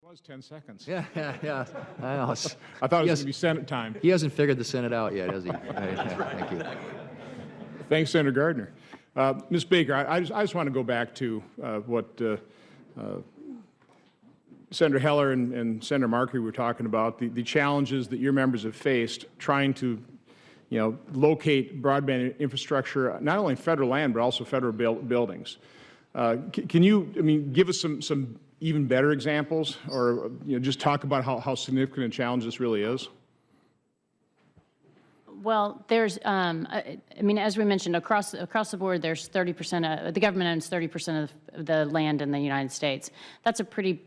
was 10 seconds. Yeah. I know. I thought it was going to be Senate time. He hasn't figured the Senate out yet, has he? Thank you. Thanks, Senator Gardner. Ms. Baker, I just want to go back to what Senator Heller and Senator Markey were talking about, the challenges that your members have faced trying to, locate broadband infrastructure, not only federal land, but also federal buildings. Can you, give us some even better examples, or just talk about how significant a challenge this really is? Well, there's, as we mentioned, across the board, there's 30%. The government owns 30% of the land in the United States. That's a third.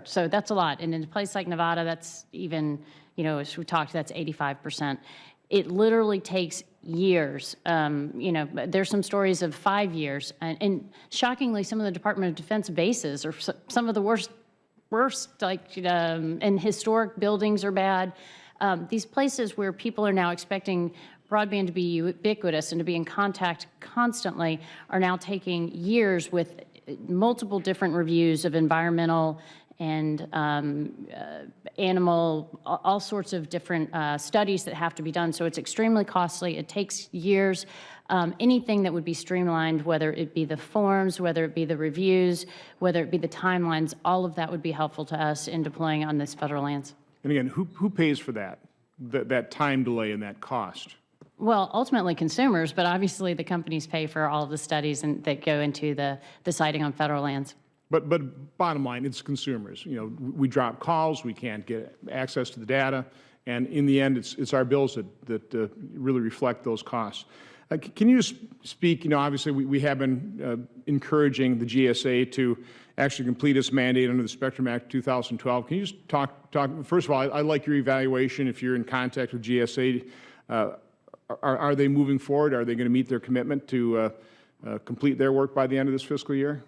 So that's a lot. And in a place like Nevada, that's even, as we talked, that's 85%. It literally takes years. There's some stories of 5 years, and shockingly, some of the Department of Defense bases are some of the worst. And historic buildings are bad. These places where people are now expecting broadband to be ubiquitous and to be in contact constantly are now taking years with multiple different reviews of environmental and animal, all sorts of different studies that have to be done. So it's extremely costly. It takes years. Anything that would be streamlined, whether it be the forms, whether it be the reviews, whether it be the timelines, all of that would be helpful to us in deploying on this federal lands. And again, who pays for that time delay and that cost? Well, ultimately consumers, but obviously the companies pay for all of the studies that go into the siting on federal lands. But bottom line, it's consumers. We drop calls, we can't get access to the data, and in the end, it's our bills that really reflect those costs. Can you just speak? Obviously we have been encouraging the GSA to actually complete its mandate under the Spectrum Act 2012. Can you just talk? First of all, I'd like your evaluation if you're in contact with GSA. Are they moving forward? Are they going to meet their commitment to complete their work by the end of this fiscal year?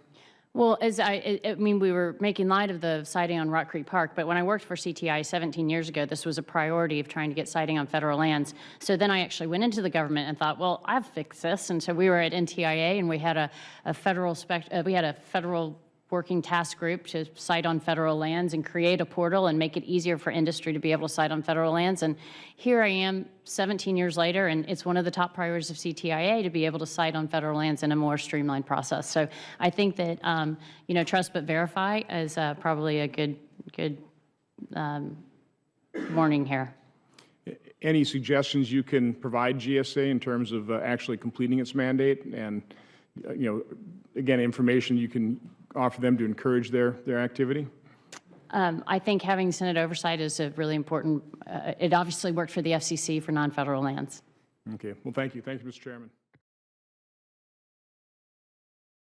Well, we were making light of the siting on Rock Creek Park, but when I worked for CTI 17 years ago, this was a priority of trying to get siting on federal lands. So then I actually went into the government and thought, well, I've fixed this. And so we were at NTIA, and we had a federal working task group to site on federal lands and create a portal and make it easier for industry to be able to site on federal lands. And here I am 17 years later, and it's one of the top priorities of CTIA to be able to site on federal lands in a more streamlined process. So I think that, trust but verify is probably a good warning here. Any suggestions you can provide GSA in terms of actually completing its mandate, and, again, information you can offer them to encourage their activity? I think having Senate oversight is a really important. It obviously worked for the FCC for non-federal lands. Okay. Well, thank you. Thank you, Mr. Chairman.